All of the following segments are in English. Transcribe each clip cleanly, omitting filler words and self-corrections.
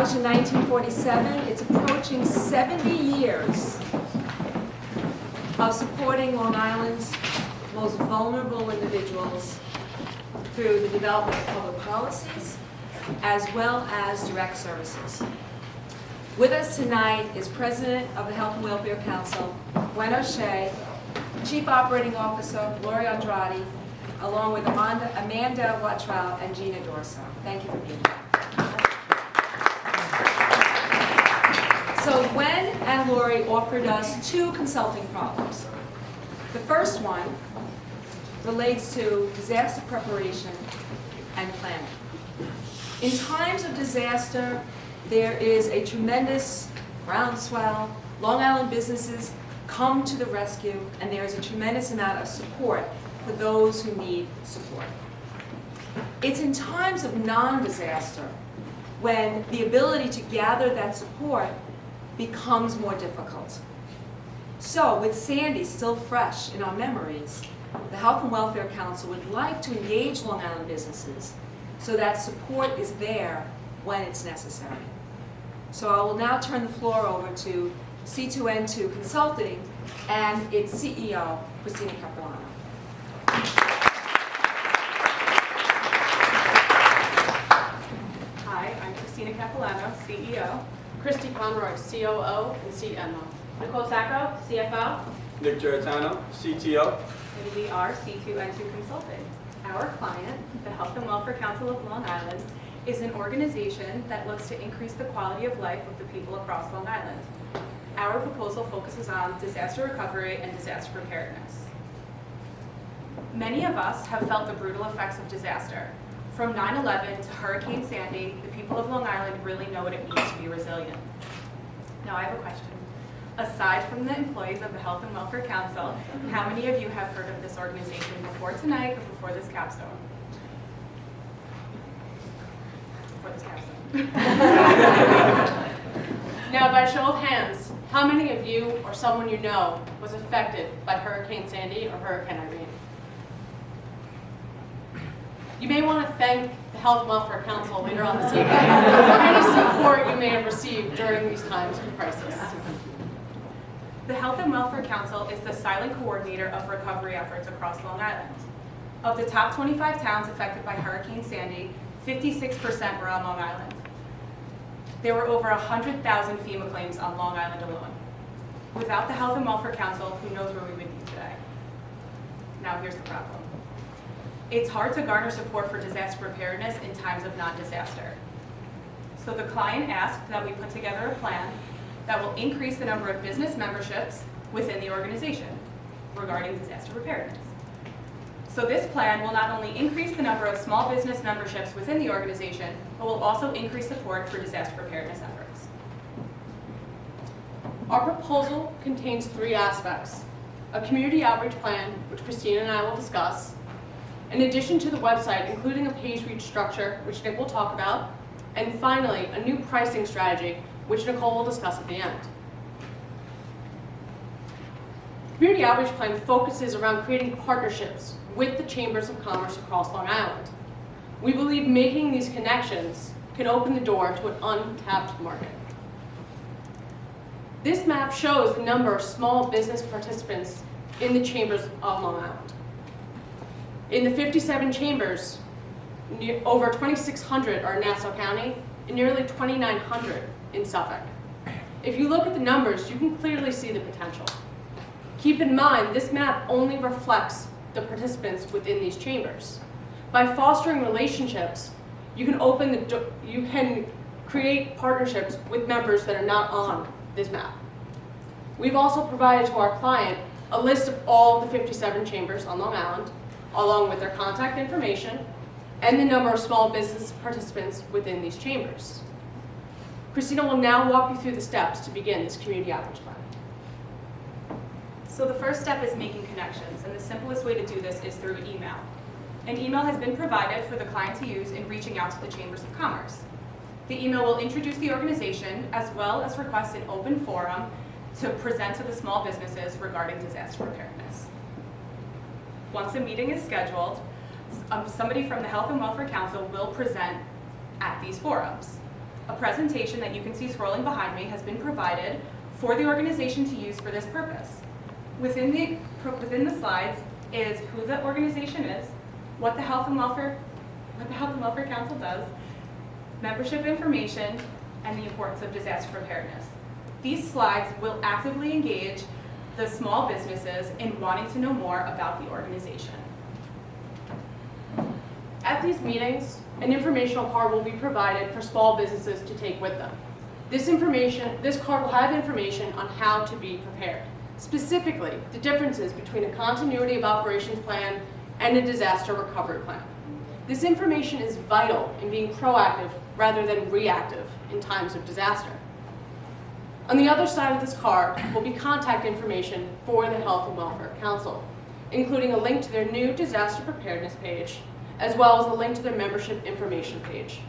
In 1947, it's approaching 70 years of supporting Long Island's most vulnerable individuals through the development of public policies as well as direct services. With us tonight is President of the Health and Welfare Council, Gwen O'Shea, Chief Operating Officer, Lori Andrade, along with Amanda Wattrow and Gina Dorso. Thank you for being here. So Gwen and Lori offered us two consulting problems. The first one relates to disaster preparation and planning. In times of disaster, there is a tremendous groundswell. Long Island businesses come to the rescue, and there is a tremendous amount of support for those who need support. It's in times of non-disaster when the ability to gather that support becomes more difficult. So, with Sandy still fresh in our memories, the Health and Welfare Council would like to engage Long Island businesses so that support is there when it's necessary. So I will now turn the floor over to C2N2 Consulting and its CEO, Christina Capilano. Hi, I'm Christina Capilano, CEO. Christy Conroy, COO and CMO. Nicole Sacco, CFO. Nick Giratano, CTO. And we are C2N2 Consulting. Our client, the Health and Welfare Council of Long Island, is an organization that looks to increase the quality of life of the people across Long Island. Our proposal focuses on disaster recovery and disaster preparedness. Many of us have felt the brutal effects of disaster. From 9/11 to Hurricane Sandy, the people of Long Island really know what it means to be resilient. Now I have a question. Aside from the employees of the Health and Welfare Council, how many of you have heard of this organization before tonight or before this capstone? Before this capstone. Now, by show of hands, how many of you or someone you know was affected by Hurricane Sandy or Hurricane Irene? You may want to thank the Health and Welfare Council later on this evening for any support you may have received during these times of crisis. The Health and Welfare Council is the silent coordinator of recovery efforts across Long Island. Of the top 25 towns affected by Hurricane Sandy, 56% were on Long Island. There were over 100,000 FEMA claims on Long Island alone. Without the Health and Welfare Council, who knows where we would be today? Now here's the problem. It's hard to garner support for disaster preparedness in times of non-disaster. So the client asked that we put together a plan that will increase the number of business memberships within the organization regarding disaster preparedness. So this plan will not only increase the number of small business memberships within the organization, but will also increase support for disaster preparedness efforts. Our proposal contains three aspects: a community outreach plan, which Christina and I will discuss, in addition to the website, including a page reach structure, which Nick will talk about, and finally, a new pricing strategy, which Nicole will discuss at the end. The Community Outreach Plan focuses around creating partnerships with the Chambers of Commerce across Long Island. We believe making these connections can open the door to an untapped market. This map shows the number of small business participants in the Chambers of Long Island. In the 57 chambers, over 2,600 are in Nassau County and nearly 2,900 in Suffolk. If you look at the numbers, you can clearly see the potential. Keep in mind, this map only reflects the participants within these chambers. By fostering relationships, you can create partnerships with members that are not on this map. We've also provided to our client a list of all the 57 chambers on Long Island, along with their contact information and the number of small business participants within these chambers. Christina will now walk you through the steps to begin this community outreach plan. So the first step is making connections, and the simplest way to do this is through email. An email has been provided for the client to use in reaching out to the Chambers of Commerce. The email will introduce the organization as well as request an open forum to present to the small businesses regarding disaster preparedness. Once a meeting is scheduled, somebody from the Health and Welfare Council will present at these forums. A presentation that you can see scrolling behind me has been provided for the organization to use for this purpose. Within the slides is who the organization is, what the Health and Welfare Council does, membership information, and the importance of disaster preparedness. These slides will actively engage the small businesses in wanting to know more about the organization. At these meetings, an informational card will be provided for small businesses to take with them. This card will have information on how to be prepared. Specifically, the differences between a continuity of operations plan and a disaster recovery plan. This information is vital in being proactive rather than reactive in times of disaster. On the other side of this card will be contact information for the Health and Welfare Council, including a link to their new disaster preparedness page, as well as a link to their membership information page.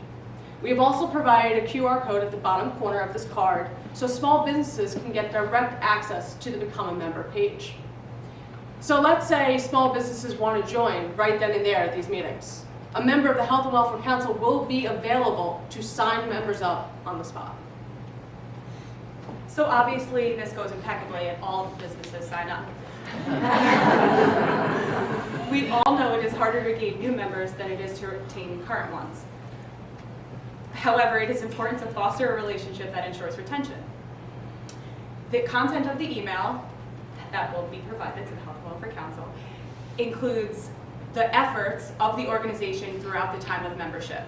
We have also provided a QR code at the bottom corner of this card so small businesses can get direct access to the Become a Member page. So let's say small businesses want to join right then and there at these meetings. A member of the Health and Welfare Council will be available to sign members up on the spot. So obviously this goes impeccably and all businesses sign up. We all know it is harder to gain new members than it is to retain current ones. However, it is important to foster a relationship that ensures retention. The content of the email that will be provided to the Health and Welfare Council includes the efforts of the organization throughout the time of membership.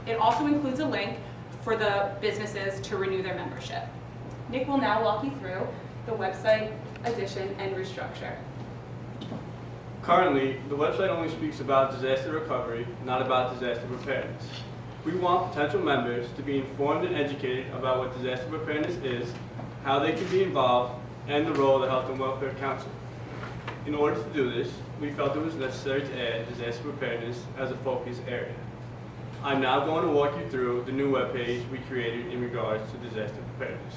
It also includes a link for the businesses to renew their membership. Nick will now walk you through the website addition and restructure. Currently, the website only speaks about disaster recovery, not about disaster preparedness. We want potential members to be informed and educated about what disaster preparedness is, how they can be involved, and the role of the Health and Welfare Council. In order to do this, we felt it was necessary to add disaster preparedness as a focus area. I'm now going to walk you through the new webpage we created in regards to disaster preparedness.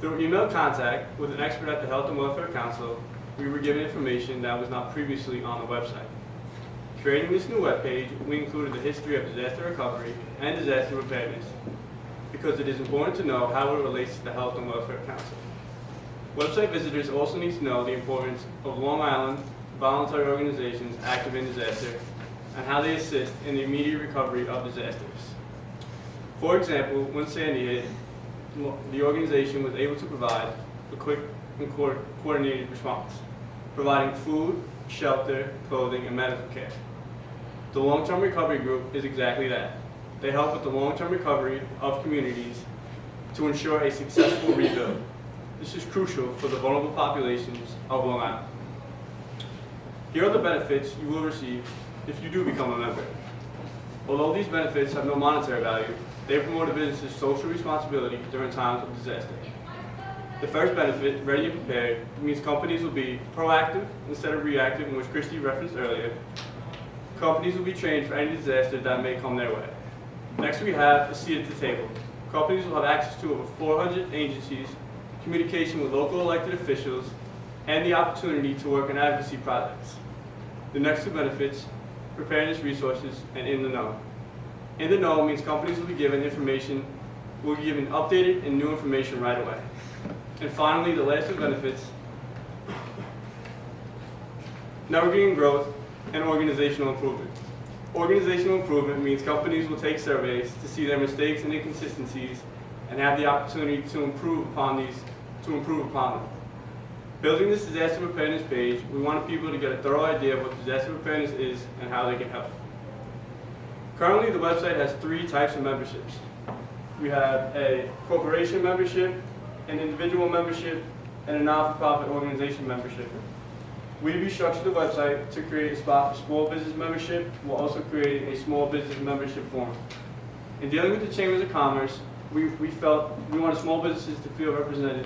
Through email contact with an expert at the Health and Welfare Council, we were given information that was not previously on the website. Creating this new webpage, we included the history of disaster recovery and disaster preparedness because it is important to know how it relates to the Health and Welfare Council. Website visitors also need to know the importance of Long Island voluntary organizations active in disaster and how they assist in the immediate recovery of disasters. For example, when Sandy hit, the organization was able to provide a quick and coordinated response, providing food, shelter, clothing, and medical care. The long-term recovery group is exactly that. They help with the long-term recovery of communities to ensure a successful rebuild. This is crucial for the vulnerable populations of Long Island. Here are the benefits you will receive if you do become a member. Although these benefits have no monetary value, they promote a business's social responsibility during times of disaster. The first benefit, ready and prepared, means companies will be proactive instead of reactive, in which Christy referenced earlier. Companies will be trained for any disaster that may come their way. Next, we have a seat at the table. Companies will have access to over 400 agencies, communication with local elected officials, and the opportunity to work on advocacy projects. The next two benefits, preparedness resources and in the know. In the know means companies will be given updated and new information right away. And finally, the last two benefits, networking growth and organizational improvement. Organizational improvement means companies will take surveys to see their mistakes and inconsistencies and have the opportunity to improve upon them. Building this disaster preparedness page, we wanted people to get a thorough idea of what disaster preparedness is and how they can help. Currently, the website has 3 types of memberships. We have a corporation membership, an individual membership, and a non-for-profit organization membership. We restructured the website to create a spot for small business membership while also creating a small business membership form. In dealing with the Chambers of Commerce, we felt we wanted small businesses to feel represented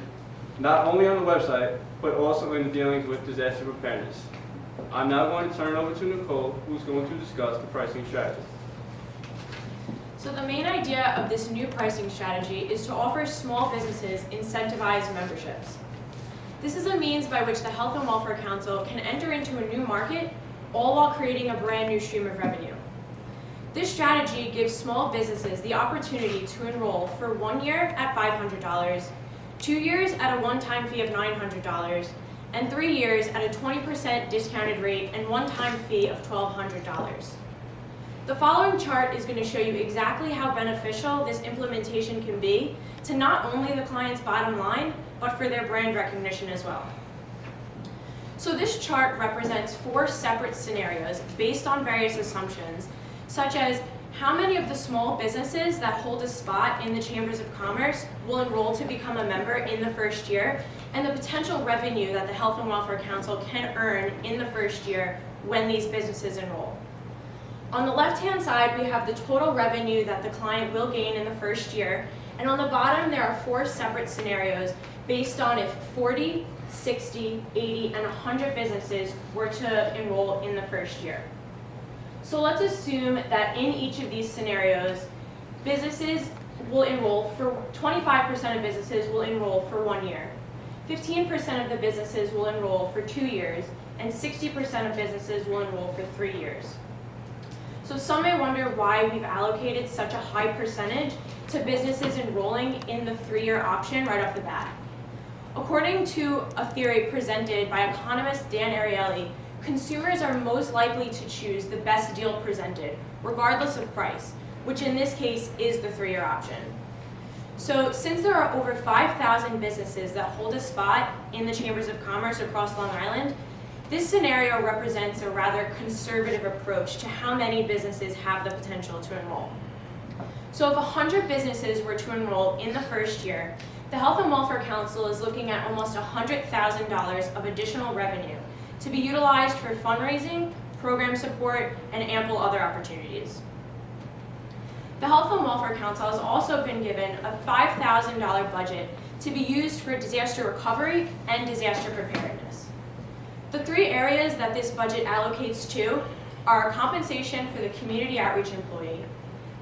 not only on the website, but also in the dealings with disaster preparedness. I'm now going to turn it over to Nicole, who's going to discuss the pricing strategy. So the main idea of this new pricing strategy is to offer small businesses incentivized memberships. This is a means by which the Health and Welfare Council can enter into a new market, all while creating a brand new stream of revenue. This strategy gives small businesses the opportunity to enroll for 1 year at $500, 2 years at a one-time fee of $900, and 3 years at a 20% discounted rate and one-time fee of $1,200. The following chart is going to show you exactly how beneficial this implementation can be to not only the client's bottom line, but for their brand recognition as well. So this chart represents 4 separate scenarios based on various assumptions, such as how many of the small businesses that hold a spot in the Chambers of Commerce will enroll to become a member in the first year, and the potential revenue that the Health and Welfare Council can earn in the first year when these businesses enroll. On the left-hand side, we have the total revenue that the client will gain in the first year, and on the bottom, there are 4 separate scenarios based on if 40, 60, 80, and 100 businesses were to enroll in the first year. So let's assume that in each of these scenarios, businesses will enroll for 25% of businesses will enroll for 1 year, 15% of the businesses will enroll for 2 years, and 60% of businesses will enroll for 3 years. So some may wonder why we've allocated such a high percentage to businesses enrolling in the 3-year option right off the bat. According to a theory presented by economist Dan Ariely, consumers are most likely to choose the best deal presented, regardless of price, which in this case is the 3-year option. So since there are over 5,000 businesses that hold a spot in the Chambers of Commerce across Long Island, this scenario represents a rather conservative approach to how many businesses have the potential to enroll. So if 100 businesses were to enroll in the first year, the Health and Welfare Council is looking at almost $100,000 of additional revenue to be utilized for fundraising, program support, and ample other opportunities. The Health and Welfare Council has also been given a $5,000 budget to be used for disaster recovery and disaster preparedness. The 3 areas that this budget allocates to are compensation for the community outreach employee,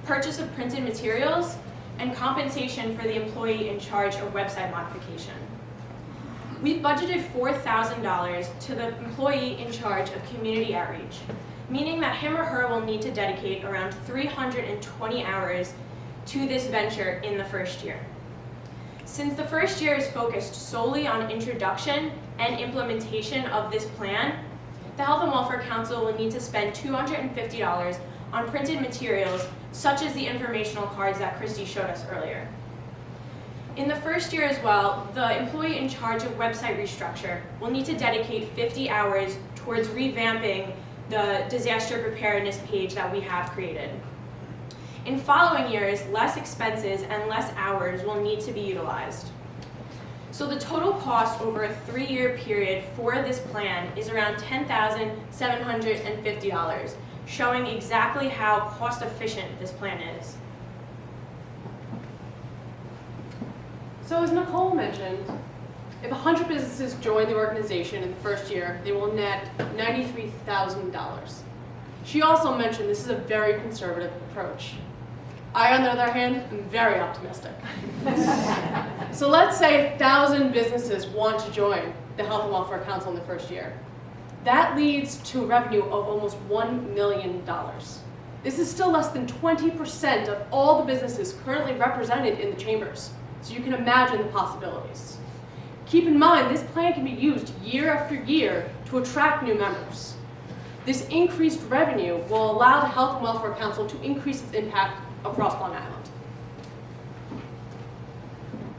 purchase of printed materials, and compensation for the employee in charge of website modification. We budgeted $4,000 to the employee in charge of community outreach, meaning that him or her will need to dedicate around 320 hours to this venture in the first year. Since the first year is focused solely on introduction and implementation of this plan, the Health and Welfare Council will need to spend $250 on printed materials such as the informational cards that Christy showed us earlier. In the first year as well, the employee in charge of website restructure will need to dedicate 50 hours towards revamping the disaster preparedness page that we have created. In following years, less expenses and less hours will need to be utilized. So the total cost over a 3-year period for this plan is around $10,750, showing exactly how cost efficient this plan is. So as Nicole mentioned, if 100 businesses join the organization in the first year, they will net $93,000. She also mentioned this is a very conservative approach. I, on the other hand, am very optimistic. So let's say 1,000 businesses want to join the Health and Welfare Council in the first year. That leads to a revenue of almost $1 million. This is still less than 20% of all the businesses currently represented in the chambers. So you can imagine the possibilities. Keep in mind, this plan can be used year after year to attract new members. This increased revenue will allow the Health and Welfare Council to increase its impact across Long Island.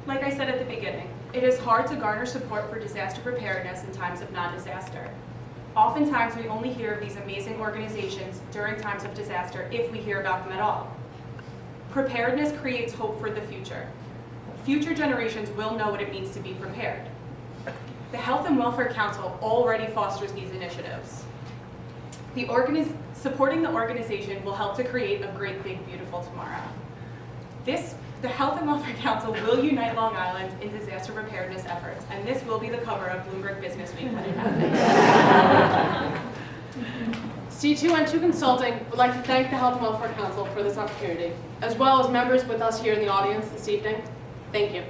Like I said at the beginning, it is hard to garner support for disaster preparedness in times of non-disaster. Oftentimes, we only hear of these amazing organizations during times of disaster, if we hear about them at all. Preparedness creates hope for the future. Future generations will know what it means to be prepared. The Health and Welfare Council already fosters these initiatives. Supporting the organization will help to create a great, big, beautiful tomorrow. The Health and Welfare Council will unite Long Island in disaster preparedness efforts, and this will be the cover of Bloomberg Business Week when it happens. C2N2 Consulting would like to thank the Health and Welfare Council for this opportunity, as well as members with us here in the audience this evening. Thank you.